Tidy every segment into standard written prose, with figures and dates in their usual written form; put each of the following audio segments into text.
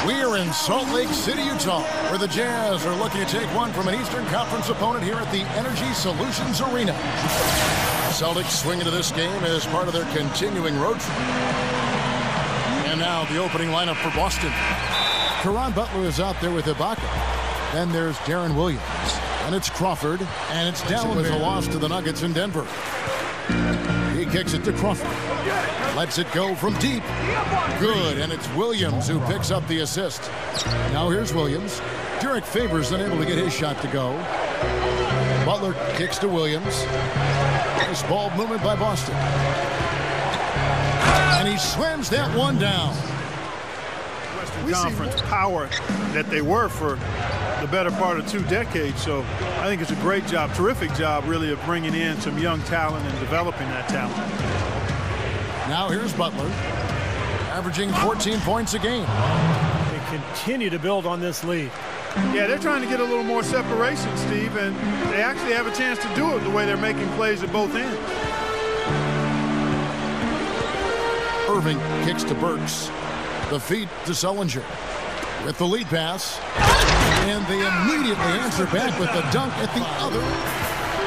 We're in Salt Lake City, Utah, where the Jazz are looking to take one from an Eastern Conference opponent here at the Energy Solutions Arena. Celtics swing into this game as part of their continuing road trip. And now the opening lineup for Boston. Caron Butler is out there with Ibaka. Then there's Darren Williams. And it's Crawford. And it's down with a loss to the Nuggets in Denver. He kicks it to Crawford. Lets it go from deep. Good, and it's Williams who picks up the assist. Now here's Williams. Derek Favors unable to get his shot to go. Butler kicks to Williams. Nice ball movement by Boston. And he slams that one down. Western Conference power that they were for the better part of 2 decades. So I think it's a great job, terrific job, really, of bringing in some young talent and developing that talent. Now here's Butler, averaging 14 points a game. They continue to build on this lead. Yeah, they're trying to get a little more separation, Steve, and they actually have a chance to do it the way they're making plays at both ends. Irving kicks to Burks. The feed to Sullinger. With the lead pass. And they immediately answer back with the dunk at the other.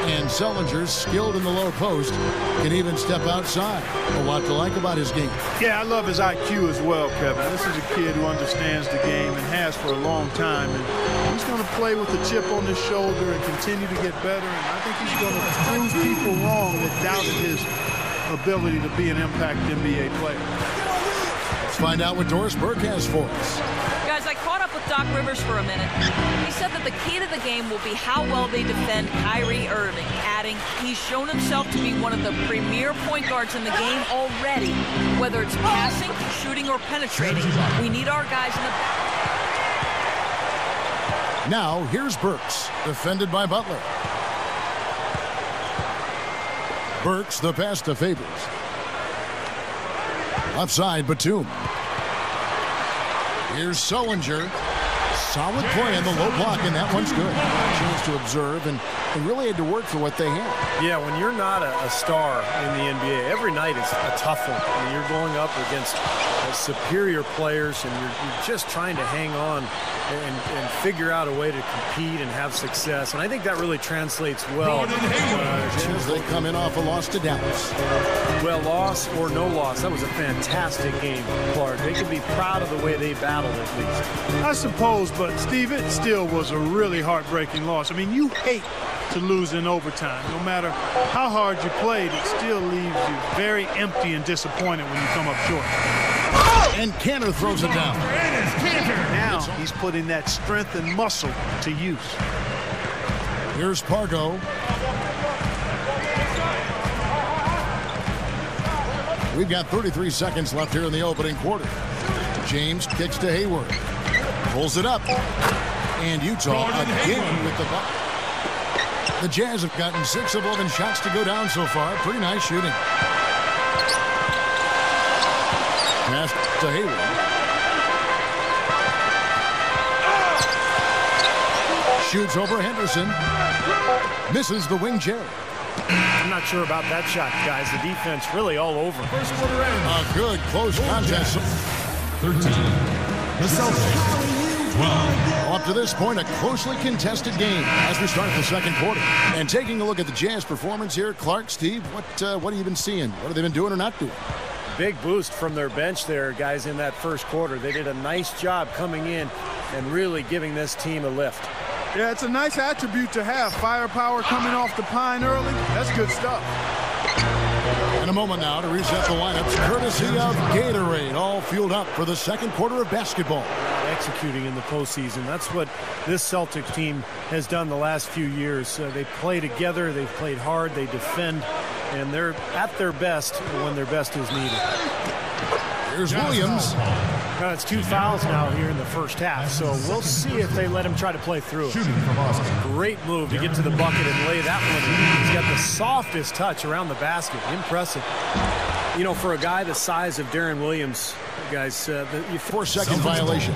And Sullinger's skilled in the low post. Can even step outside. A lot to like about his game. Yeah, I love his IQ as well, Kevin. This is a kid who understands the game and has for a long time. And he's going to play with a chip on his shoulder and continue to get better. And I think he's going to prove people wrong that doubted his ability to be an impact NBA player. Let's find out what Doris Burke has for us. Guys, I caught up with Doc Rivers for a minute. He said that the key to the game will be how well they defend Kyrie Irving, adding he's shown himself to be one of the premier point guards in the game already. Whether it's passing, shooting, or penetrating, we need our guys in the back. Now, here's Burks, defended by Butler. Burks, the pass to Favors. Left side, Batum. Here's Sullinger. Solid play on the low block, and that one's good. A chance to observe, and they really had to work for what they had. Yeah, when you're not a star in the NBA, every night is a tough one. I mean, you're going up against superior players, and you're just trying to hang on and figure out a way to compete and have success. And I think that really translates well. As they come in off a loss to Dallas. Well, loss or no loss, that was a fantastic game, Clark. They can be proud of the way they battled, at least. I suppose, but Steve, it still was a really heartbreaking loss. I mean, you hate to lose in overtime. No matter how hard you played, it still leaves you very empty and disappointed when you come up short. And Cantor throws it down. Now he's putting that strength and muscle to use. Here's Pargo. We've got 33 seconds left here in the opening quarter. James kicks to Hayward. Pulls it up. And Utah again with the ball. The Jazz have gotten 6 of 11 shots to go down so far. Pretty nice shooting. Pass to Hayward. Shoots over Henderson. Misses the wing J. I'm not sure about that shot, guys. The defense really all over. First quarter ends. A good close contest. 13. The Celtics. 12. Well, up to this point, a closely contested game as we start the second quarter. And taking a look at the Jazz performance here, Clark, Steve, what have you been seeing? What have they been doing or not doing? Big boost from their bench there, guys, in that first quarter. They did a nice job coming in and really giving this team a lift. Yeah, it's a nice attribute to have. Firepower coming off the pine early. That's good stuff. In a moment now to reset the lineups, courtesy of Gatorade, all fueled up for the second quarter of basketball. Executing in the postseason. That's what this Celtics team has done the last few years. They play together, they played hard, they defend, and they're at their best when their best is needed. Here's Williams. It's 2 fouls now here in the first half, so we'll see if they let him try to play through it. Great move to get to the bucket and lay that one in. He's got the softest touch around the basket. Impressive. You know, for a guy the size of Darren Williams, guys, 4-second violation.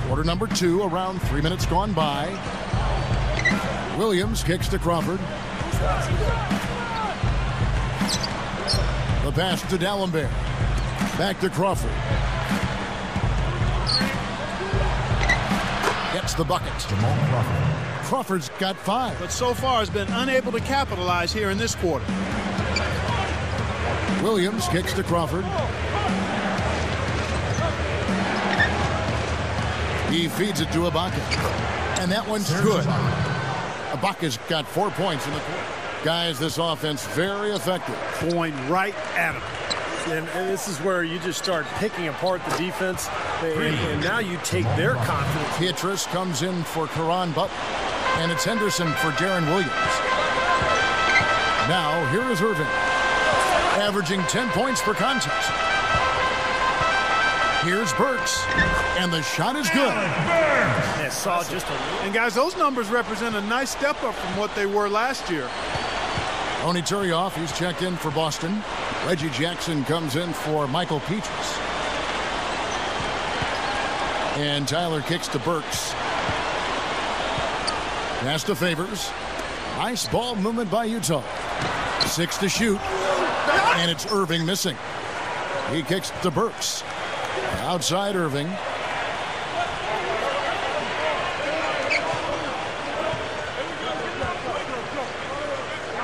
Quarter number 2, around 3 minutes gone by. Williams kicks to Crawford. The pass to D'Alembert. Back to Crawford. gets the bucket. Crawford's got 5. But so far has been unable to capitalize here in this quarter. Williams kicks to Crawford. He feeds it to Ibaka. And that one's good. Ibaka's got 4 points in the quarter. Guys, this offense very effective. Point right at him. And this is where you just start picking apart the defense. And now you take their confidence. Pietrus comes in for Caron Butler. And it's Henderson for Darren Williams. Now, here is Irving. Averaging 10 points per contest. Here's Burks. And the shot is good. And guys, those numbers represent a nice step up from what they were last year. Oni Turioff, he's checked in for Boston. Reggie Jackson comes in for Michael Pietrus. And Tyler kicks to Burks. Pass to Favors. Nice ball movement by Utah. 6 to shoot. And it's Irving missing. He kicks to Burks. Outside Irving.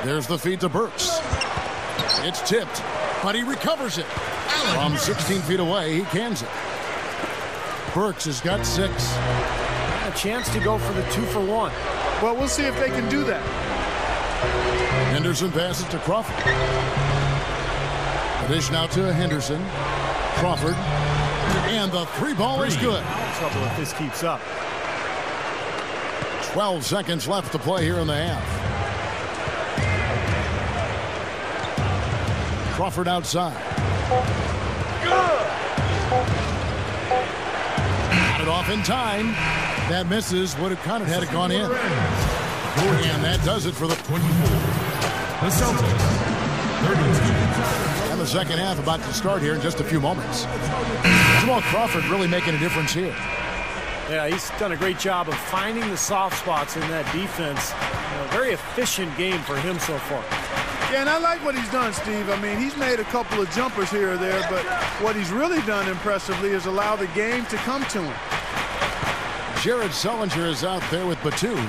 There's the feed to Burks. It's tipped, but he recovers it. From 16 feet away, he cans it. Burks has got 6. A chance to go for the 2-for-1. Well, we'll see if they can do that. Henderson passes to Crawford. The dish now to Henderson. Crawford. And the 3-ball is good. Trouble if this keeps up. 12 seconds left to play here in the half. Crawford outside. Got it off in time. That misses. Would have counted had it gone in. And that does it for the 24. The Celtics. 32. And the second half about to start here in just a few moments. Jamal Crawford really making a difference here. Yeah, he's done a great job of finding the soft spots in that defense. Very efficient game for him so far. Yeah, and I like what he's done, Steve. I mean, he's made a couple of jumpers here or there, but what he's really done impressively is allow the game to come to him. Jared Sullinger is out there with Batum.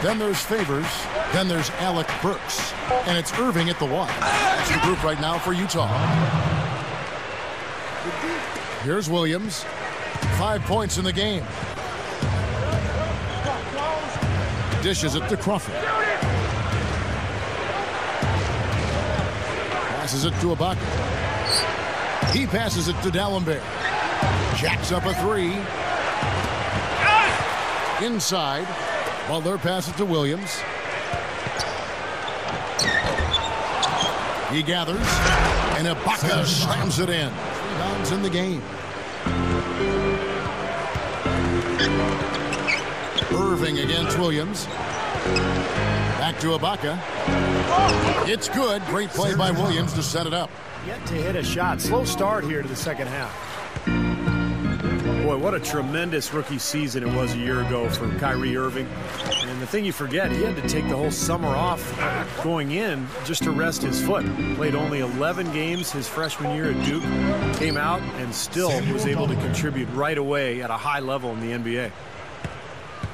Then there's Favors. Then there's Alec Burks. And it's Irving at the 1. That's the group right now for Utah. Here's Williams. 5 points in the game. Dishes it to Crawford. Passes it to Ibaka. He passes it to Dallenberg. Jacks up a 3. Inside. Butler passes to Williams. He gathers. And Ibaka slams it in. 3 bounds in the game. Irving against Williams. Back to Ibaka. It's good. Great play by Williams to set it up. Yet to hit a shot. Slow start here to the second half. Boy, what a tremendous rookie season it was a year ago for Kyrie Irving. And the thing you forget, he had to take the whole summer off going in just to rest his foot. Played only 11 games his freshman year at Duke. Came out and still was able to contribute right away at a high level in the NBA.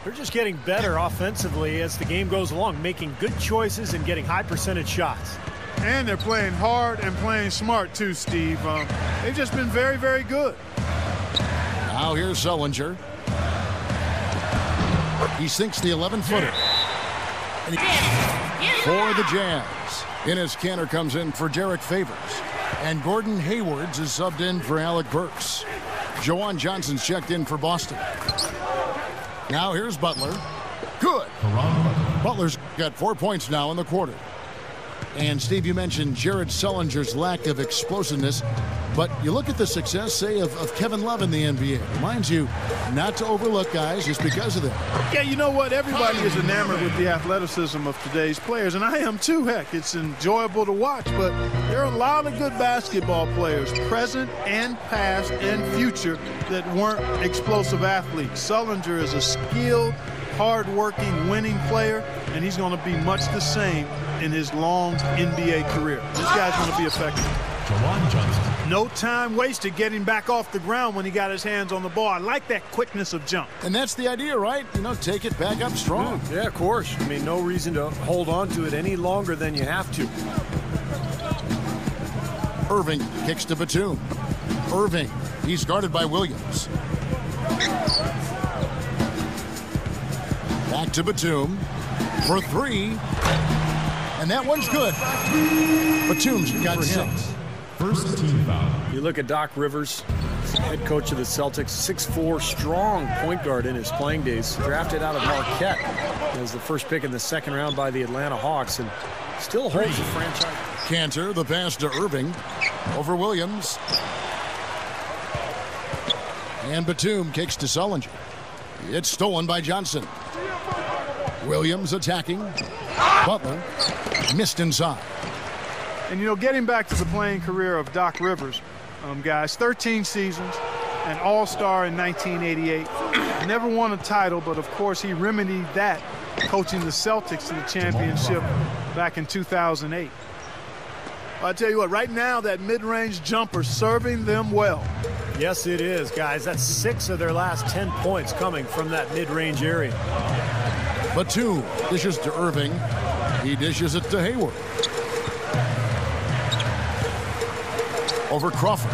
They're just getting better offensively as the game goes along, making good choices and getting high percentage shots. And they're playing hard and playing smart too, Steve. They've just been very, very good. Now here's Sullinger. He sinks the 11-footer. For the Jazz. Enes Kanter comes in for Derek Favors. And Gordon Haywards is subbed in for Alec Burks. Jawan Johnson's checked in for Boston. Now here's Butler. Good. Butler's got 4 points now in the quarter. And Steve, you mentioned Jared Sullinger's lack of explosiveness, but you look at the success, say, of Kevin Love in the NBA. Reminds you not to overlook guys just because of that. Yeah, you know what? Everybody is enamored with the athleticism of today's players, and I am too. Heck, it's enjoyable to watch, but there are a lot of good basketball players, present and past and future, that weren't explosive athletes. Sullinger is a skilled, hard-working, winning player, and he's going to be much the same in his long NBA career. This guy's going to be effective. Jawan Johnson. No time wasted getting back off the ground when he got his hands on the ball. I like that quickness of jump. And that's the idea, right? You know, take it back up strong. Yeah, of course. I mean, no reason to hold on to it any longer than you have to. Irving kicks to Batum. Irving, he's guarded by Williams. Back to Batum for three. And that one's good. Batum's got 6. First team foul. You look at Doc Rivers, head coach of the Celtics, 6'4", strong point guard in his playing days. Drafted out of Marquette as the first pick in the second round by the Atlanta Hawks, and still holds the franchise. Cantor, the pass to Irving over Williams. And Batum kicks to Sullinger. It's stolen by Johnson. Williams attacking. Butler missed inside. And, you know, getting back to the playing career of Doc Rivers, guys, 13 seasons, an all-star in 1988. Never won a title, but, of course, he remedied that coaching the Celtics to the championship back in 2008. I'll tell you what, right now, that mid-range jumper serving them well. Yes, it is, guys. That's 6 of their last 10 points coming from that mid-range area. Batum dishes to Irving. He dishes it to Hayward. Over Crawford.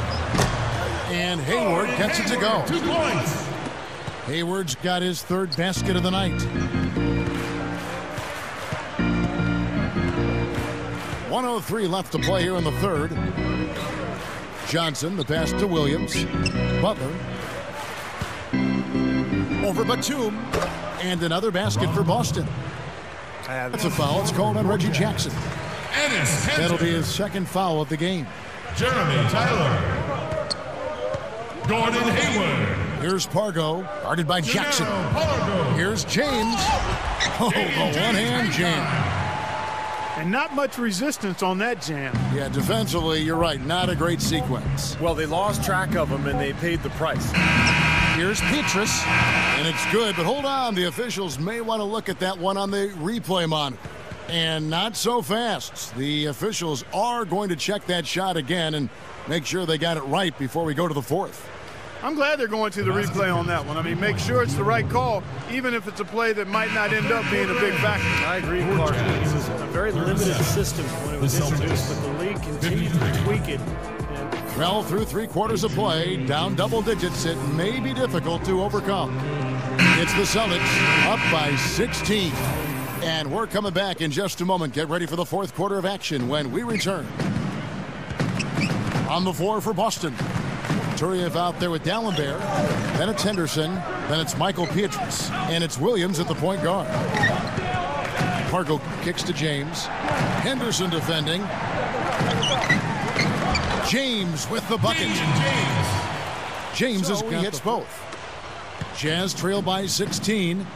And Hayward gets it to go. 2 points. Hayward's got his 3rd basket of the night. 1:03 left to play here in the 3rd. Johnson, the pass to Williams. Butler. Over Batum. And another basket for Boston. That's a foul. It's called on Reggie Jackson. That'll be his 2nd foul of the game. Jeremy Tyler. Gordon Hayward. Here's Pargo, guarded by Jackson. Here's James. Oh, the one-hand jam. And not much resistance on that jam. Yeah, defensively, you're right. Not a great sequence. Well, they lost track of him, and they paid the price. Here's Petrus, and it's good. But hold on, the officials may want to look at that one on the replay monitor. And not so fast. The officials are going to check that shot again and make sure they got it right before we go to the 4th. I'm glad they're going to the replay on that one. I mean, make sure it's the right call, even if it's a play that might not end up being a big factor. I agree, Clark. It was a very limited system when it was introduced, but the league continues to tweak it. Well, through 3 quarters of play, down double digits, it may be difficult to overcome. It's the Celtics up by 16. And we're coming back in just a moment. Get ready for the 4th quarter of action when we return. On the floor for Boston. Turiev out there with Dallenberg. Then it's Henderson. Then it's Michael Pietrus. And it's Williams at the point guard. Pargo kicks to James. Henderson defending. James with the bucket. James has hits both. Jazz trail by 16.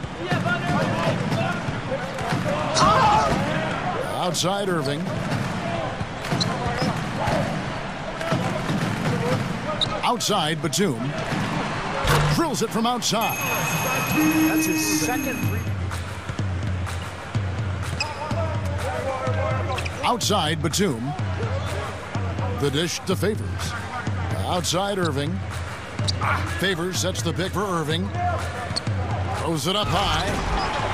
Outside Irving. Outside Batum. Drills it from outside. That's his 2nd free. Outside Batum. The dish to Favors. Outside Irving. Favors sets the pick for Irving. Throws it up high.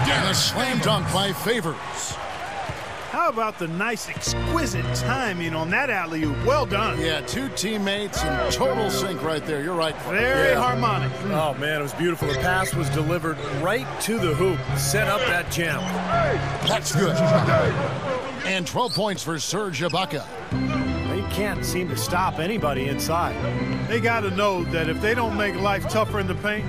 And a slam dunk by Favors. How about the nice, exquisite timing on that alley-oop? Well done. Yeah, 2 teammates in total sync right there. You're right. Very harmonic. Oh, man, it was beautiful. The pass was delivered right to the hoop. Set up that jam. That's good. And 12 points for Serge Ibaka. They can't seem to stop anybody inside. They got to know that if they don't make life tougher in the paint,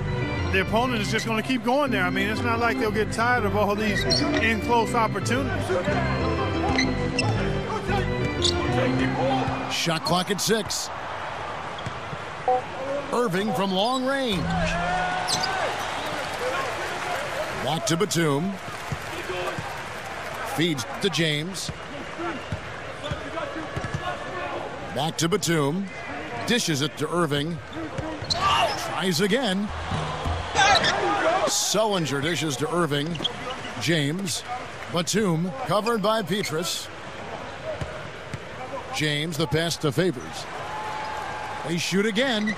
the opponent is just going to keep going there. I mean, it's not like they'll get tired of all these in-close opportunities. Shot clock at 6. Irving from long range. Back to Batum. Feeds to James. Back to Batum. Dishes it to Irving. Tries again. Sullinger dishes to Irving. James. Batum covered by Pietrus. James, the pass to Favors. They shoot again,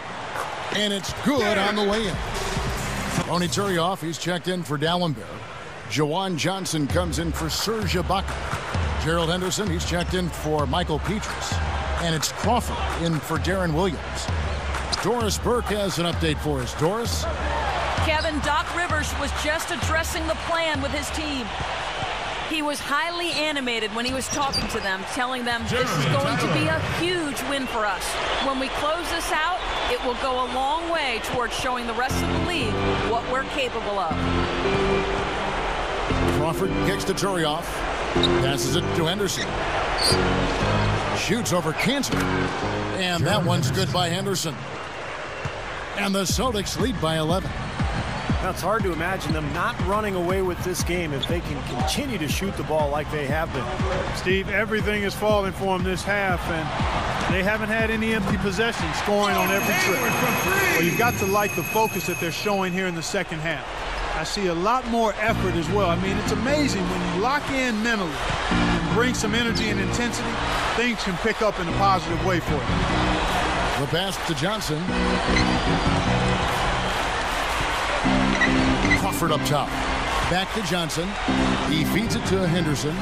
and it's good on the way in. Tony Turioff, he's checked in for Dallenberg. Jawan Johnson comes in for Serge Ibaka. Gerald Henderson, he's checked in for Michael Petrus. And it's Crawford in for Darren Williams. Doris Burke has an update for us. Doris? Kevin, Doc Rivers was just addressing the plan with his team. He was highly animated when he was talking to them, telling them this is going to be a huge win for us. When we close this out, it will go a long way towards showing the rest of the league what we're capable of. Crawford kicks to Turioff. Passes it to Henderson. Shoots over Cantor. And that one's good by Henderson. And the Celtics lead by 11. Now, it's hard to imagine them not running away with this game if they can continue to shoot the ball like they have been. Steve, everything is falling for them this half, and they haven't had any empty possessions, scoring on every trip. Well, you've got to like the focus that they're showing here in the second half. I see a lot more effort as well. I mean, it's amazing when you lock in mentally and bring some energy and intensity, things can pick up in a positive way for you. The pass to Johnson. Crawford up top. Back to Johnson. He feeds it to Henderson.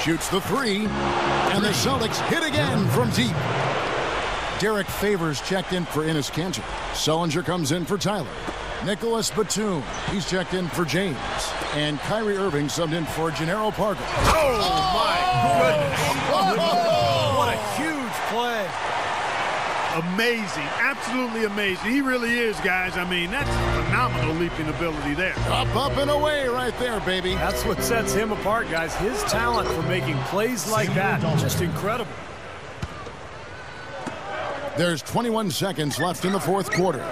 Shoots the three. And the Celtics hit again from deep. Derek Favors checked in for Enes Kanter. Sullinger comes in for Tyler. Nicholas Batum, he's checked in for James. And Kyrie Irving subbed in for Gennaro Parker. Oh, my goodness. What a huge play. Amazing, absolutely amazing. He really is, guys. I mean, that's phenomenal leaping ability there. Up, and away right there, baby. That's what sets him apart, guys. His talent for making plays like that, just incredible. There's 21 seconds left in the fourth quarter.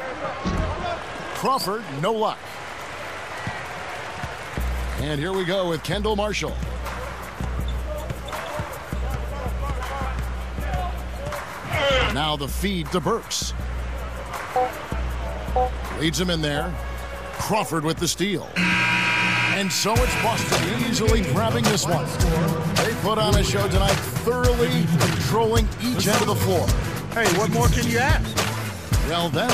Crawford, no luck. And here we go with Kendall Marshall. Now the feed to Burks. Leads him in there. Crawford with the steal. And so it's Boston easily grabbing this one. They put on a show tonight, thoroughly controlling each end of the floor. Hey, what more can you ask? Well, that